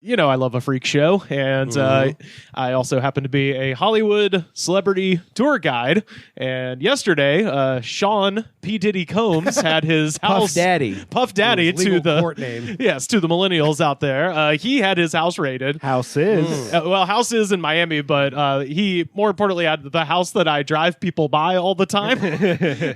you know I love a freak show, and I also happen to be a Hollywood celebrity tour guide. And yesterday, Sean P. Diddy Combs had his house Puff Daddy to the court name. Yes, to the millennials out there. He had his house raided. House is House is in Miami, but he more importantly had the house that I drive people by all the time.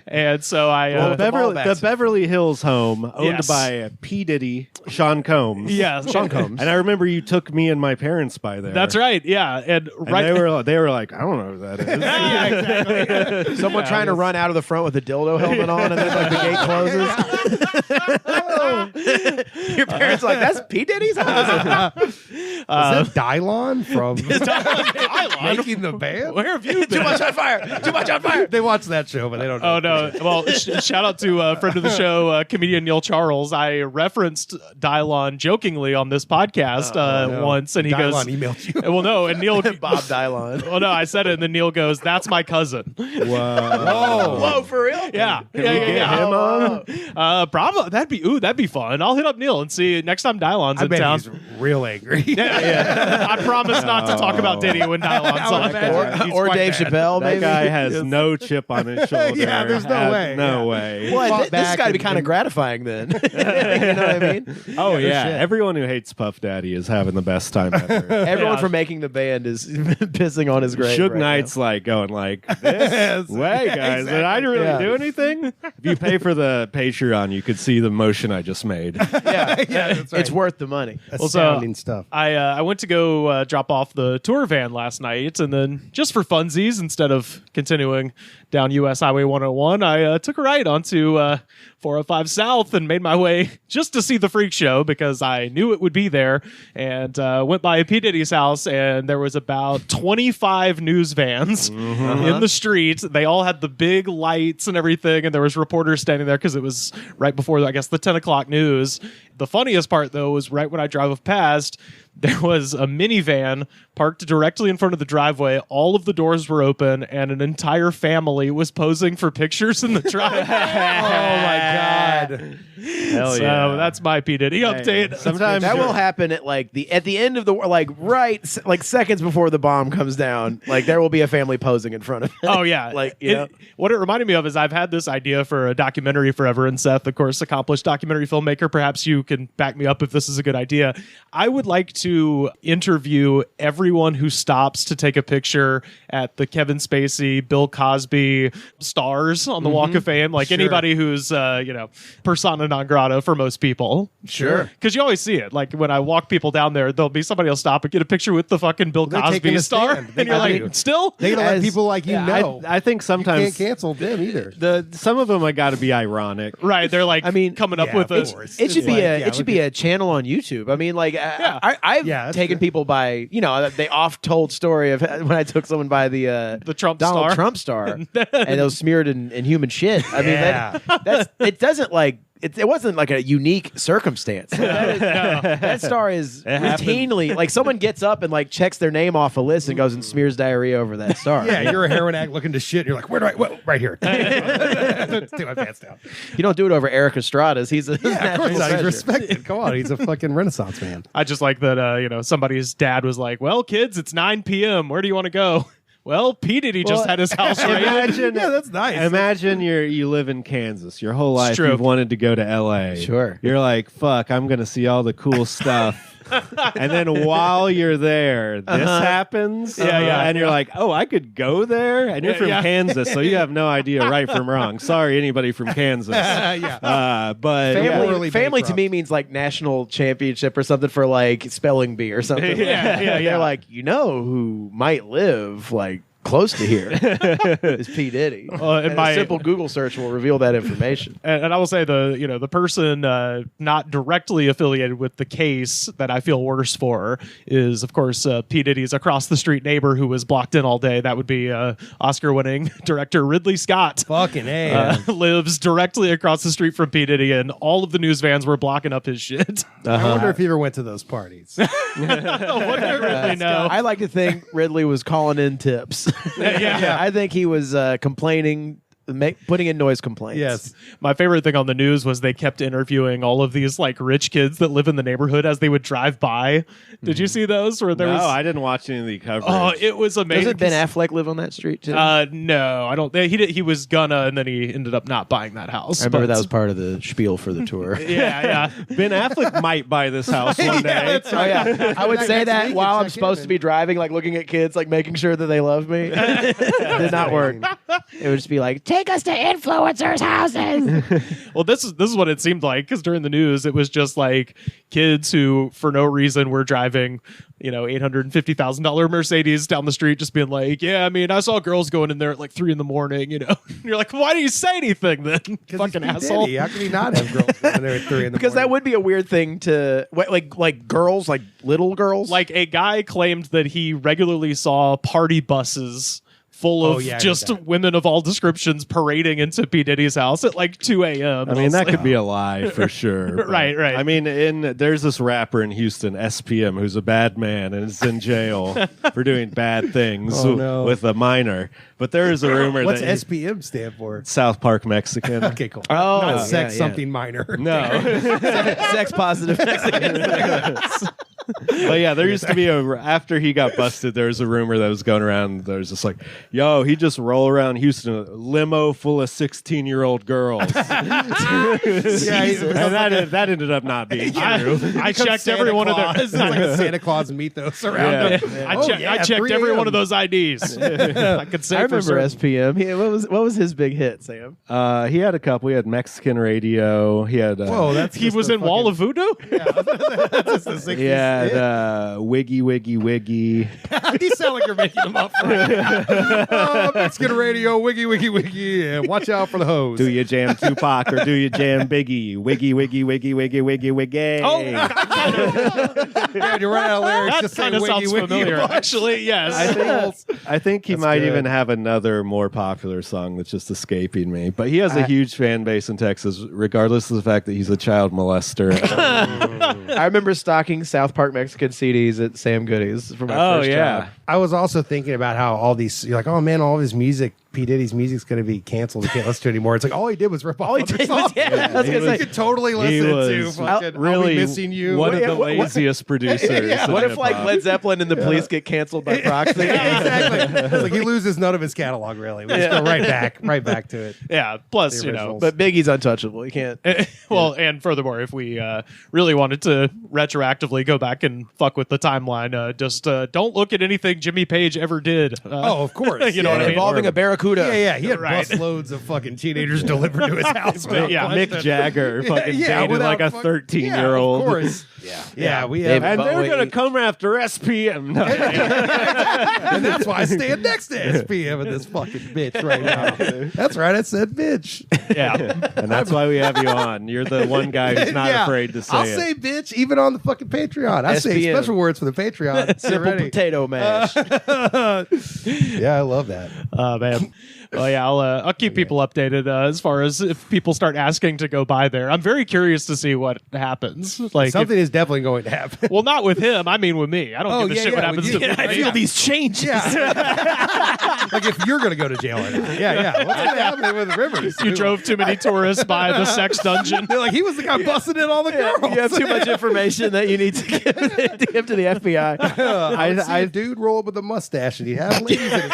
And so the Beverly Hills home owned by P. Diddy, Sean Combs. Yes, Sean Combs. And I remember you took me and my parents by there. That's right. Yeah, and they were like, I don't know who that is. Yeah, exactly. Someone trying to run out of the front with a dildo helmet on, and then like the gate closes. Your parents are like, that's P. Diddy's house. Is that Dylon from Making the Band? Where have you been? Too much on fire. Too much on fire. They watch that show, but they don't know. Oh, no. Well, shout out to a friend of the show, comedian Neil Charles. I referenced Dylon jokingly on this podcast once, and he Dylon goes... emailed you. Well, no, and Neil... Bob Dylon. Well, no, I said it, and then Neil goes, that's my cousin. Whoa, for real? Yeah. Get him on? Bravo. That'd be fun. I'll hit up Neil and see next time Dylon's I in bet town. he's real angry. Yeah. I promise not to talk about Diddy when Dylon's on. Or Dave Chappelle, That maybe. guy has no chip on his shoulder. Yeah, there's no way. No way. Well, this has got to be kind of gratifying then. You know what I mean? Oh, yeah. shit. Everyone who hates Puff Daddy is having the best time ever. Everyone from Making the Band is pissing on his grave. Suge right Knight's like going like, this way, guys. Did I really do anything? If you pay for the Patreon, you could see the motion I just made. now. Yeah, that's right. It's worth the money. Astounding stuff. I went to go drop off the tour van last night, and then just for funsies, instead of continuing down US Highway 101, I took a ride onto 405 South and made my way just to see the freak show because I knew it would be there, and went by P. Diddy's house, and there was about 25 news vans in the street. They all had the big lights and everything, and there was reporters standing there because it was right before, I guess, the 10 o'clock news. The funniest part, though, was right when I drove past, there was a minivan parked directly in front of the driveway. All of the doors were open, and an entire family was posing for pictures in the driveway. Oh, my God. Hell So yeah. that's my P. Diddy update. Sometimes That will happen at like at the end of the seconds before the bomb comes down. Like there will be a family posing in front of it. Oh, yeah. Like, you know? What it reminded me of is I've had this idea for a documentary forever, and Seth, of course, accomplished documentary filmmaker. Perhaps you can back me up if this is a good idea. I would like to interview everyone who stops to take a picture at the Kevin Spacey, Bill Cosby stars on the Walk of Fame. Like anybody who's, persona non grata for most people. Sure. Because you always see it. Like when I walk people down there, there'll be somebody will stop and get a picture with the fucking Bill They're Cosby taking a star. stand. And you're like, still? They gotta let As- people like you know. I think You sometimes can't cancel them either. some of them I got to be ironic. Right. They're like, I mean, coming up yeah, with of a. course. It should be It's like, it should be a channel on YouTube. I mean, like I've that's taken people by the oft-told story of when I took someone by the Trump Donald star. Trump star, and it was smirrored in human shit. I Yeah. mean, that's it doesn't like. It wasn't like a unique circumstance. That star is routinely like someone gets up and like checks their name off a list and goes and smears diarrhea over that star. Yeah, you're a heroin addict looking to shit. And you're like, where do I? Well, right here. Take my pants down. You don't do it over Eric Estrada's. He's a Yeah, of course national not. He's treasure. respected. Come on, he's a fucking Renaissance man. I just like that, somebody's dad was like, well, kids, it's 9 p.m. Where do you want to go? Well, P. Diddy just had his house raided. Imagine, Yeah, that's nice. Imagine you live in Kansas. Your whole life true. you've wanted to go to L.A. Sure. You're like, fuck, I'm going to see all the cool stuff. And then while you're there, this happens. Yeah. And you're like, oh, I could go there? And you're from Kansas, so you have no idea right from wrong. Sorry, anybody from Kansas. Yeah. But Family- Family to bankrupt. me means like national championship or something for like spelling bee or something. Yeah. They're like, who might live like close to here is P. Diddy. And a simple Google search will reveal that information. And I will say the person not directly affiliated with the case that I feel worse for is, of course, P. Diddy's across the street neighbor who was blocked in all day. That would be Oscar-winning director Ridley Scott. Fucking A. Lives directly across the street from P. Diddy, and all of the news vans were blocking up his shit. I wonder if he ever went to those parties. What do I really know? I like to think Ridley was calling in tips. Yeah. I think he was complaining putting in noise complaints. Yes. My favorite thing on the news was they kept interviewing all of these like rich kids that live in the neighborhood as they would drive by. Did you see those? Where there No, was? I didn't watch any of the coverage. Oh, it was amazing. Doesn't Ben Affleck live on that street too? No, I don't. He was gonna, and then he ended up not buying that house. I remember but- that was part of the spiel for the tour. Yeah. Ben Affleck might buy this house one day. Oh yeah, I would say Next that week, while I'm check supposed in to be driving, like looking at kids, like making sure that they love me. Did not work. It would just be like, take us to influencers' houses. Well, this is what it seemed like, because during the news it was just like kids who, for no reason, were driving, $850,000 Mercedes down the street, just being like, "Yeah, I mean, I saw girls going in there at like 3 a.m. And you're like, why do you say anything then, fucking asshole?" How can he not have girls going there at 3 a.m? Because that would be a weird thing to like girls, like little girls. Like a guy claimed that he regularly saw party buses full of I heard just that. women of all descriptions parading into P. Diddy's house at like 2 a.m. I mean, that could be a lie for sure. but- Right. I mean, there's this rapper in Houston, SPM, who's a bad man and is in jail for doing bad things Oh, no. with a minor. But there is a rumor What's that SPM stand for? South Park Mexican. Okay, cool. Oh, Not yeah, sex yeah. something minor. No. sex positive Mexicans. But yeah, there used to be after he got busted, there was a rumor that was going around. There was just like, yo, he just roll around Houston, a limo full of 16-year-old girls. And that ended up not being true. I checked every one of their. It's like a Santa Claus mythos around Yeah. him. I checked 3 every a.m. one of those IDs. I could say I for remember certain. SPM. What was his big hit, Sam? He had a couple. He had Mexican radio. He had Whoa, that's He just was a in Wall of fucking- Voodoo. That's just the 60s. he had Wiggy Wiggy Wiggy. You sound like you're making them up. Oh, Mexican radio, wiggy, wiggy, wiggy. Yeah, watch out for the hose. Do you jam Tupac or do you jam Biggie? Wiggy Wiggy Wiggy Wiggy Wiggy Wiggy. Oh, Yeah, you're right out of lyrics. that Just say kind of wiggy, sounds wiggy, familiar. wiggy. Actually, yes. I think he That's might good. even have another more popular song that's just escaping me. But he has a huge fan base in Texas, regardless of the fact that he's a child molester. I remember stocking South Park Mexican CDs at Sam Goody's for my first job. I was also thinking about how all these, you're like, oh man, all of his music, P. Diddy's music's going to be canceled. We can't listen to it anymore. It's like, all he did was rip off All he other did was, songs. yeah, I was He gonna was- You say, could totally listen to was fucking I'll really Be Missing You. one of the what- laziest producers. Yeah. in what if like hip-hop. Led Zeppelin and the Police get canceled by proxy? Yeah, exactly. It's like he loses none of his catalog, really. We just go right back to it. Yeah. Plus, The originals. But Biggie's untouchable. You can't. well, and furthermore, if we really wanted to retroactively go back and fuck with the timeline, just don't look at anything Jimmy Page ever did. Oh, of course. You know what I mean? Involving a barracuda. Yeah. He had Right. busloads of fucking teenagers delivered to his house. without Yeah, question. Mick Jagger fucking dated without like a fuck- 13-year-old. Yeah, of course. Yeah, we have. And they're Bowie. going to come after SPM. No. And that's why I stand next to SPM and this fucking bitch right now. That's right, I said bitch. Yeah. And that's why we have you on. You're the one guy who's not Yeah. afraid to say I'll it. say bitch even on the fucking Patreon. I say SPM. special words for the Patreon. Get Simple ready. potato mash. Yeah, I love that. Oh man. Well, yeah, I'll keep people updated as far as if people start asking to go by there. I'm very curious to see what happens. Like, Something is definitely going to happen. well, not with him. I mean, with me. I don't Oh, give a yeah, shit what yeah, happens with to you. me. I feel these changes. Yeah. Like if you're going to go to jail or not. Yeah. What's going to happen with Rivers? You drove too many tourists by the sex dungeon. They're like, he was the guy busting in all the girls. You have too much information that you need to give to the FBI. I see a dude roll up with a mustache and he have ladies in his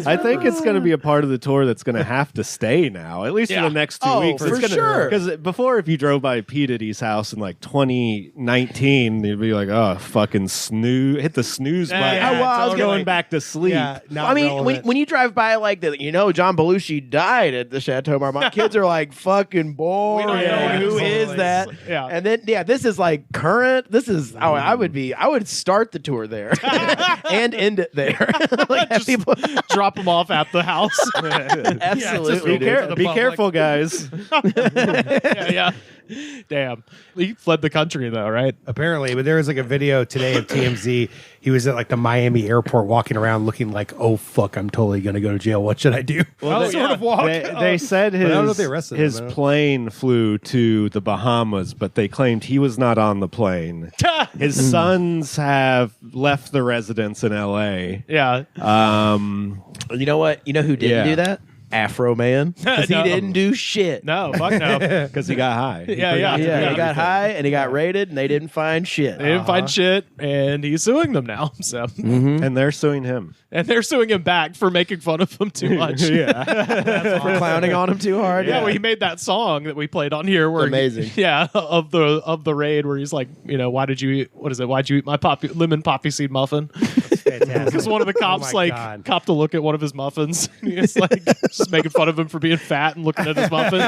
I think it's going to be a part of the tour that's going to have to stay now, at least Yeah. for the next 2 Oh, weeks. for sure. Because before, if you drove by P. Diddy's house in like 2019, you'd be like, oh, fucking snooze, hit the snooze button. Yeah, well, I was going totally. back to sleep. Yeah, not I mean, relevant. when you drive by like the, John Belushi died at the Chateau Marmont, kids are like fucking boring. know Who is absolutely. that? Yeah. And then this is like current. This is I would start the tour there and end it there. Like have Just people drop them off at the house. absolutely. Be, dude. be careful, guys. yeah. Damn. He fled the country, though, right? Apparently, but there was like a video today of TMZ. He was at like the Miami airport walking around looking like, oh, fuck, I'm totally going to go to jail. What should I do? Well, sort of walk. They said But I don't know if they arrested his him. plane flew to the Bahamas, but they claimed he was not on the plane. His sons have left the residence in L.A. Yeah. You know what? You know who didn't Yeah. do that? Afro Man. Because No. he didn't do shit. No, fuck no. because he got high. Yeah, yeah. Yeah, he got high and he got raided and they didn't find shit. They didn't find shit, and he's suing them now. So, And they're suing him. and they're suing him back for making fun of him too much. For clowning on him too hard. Yeah, well, he made that song that we played on here. Where Amazing. of the raid where he's like, why'd you eat my lemon poppy seed muffin? Because one of the cops God. copped a look at one of his muffins. He's like just making fun of him for being fat and looking at his muffins.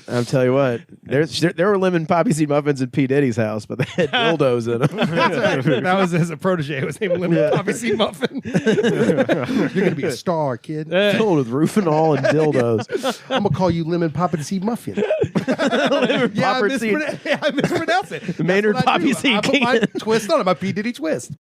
I'll tell you what, there were lemon poppy seed muffins at P. Diddy's house, but they had dildos in them. That was as a protege. It was named Lemon Poppy Seed Muffin. You're going to be a star, kid. Filled with roof and all and dildos. I'm going to call you Lemon Poppy Seed Muffin. Lemon I popper seed. mispronounced it. Maynard That's what I do. Poppy Seed I put my King. twist on it, my P. Diddy twist.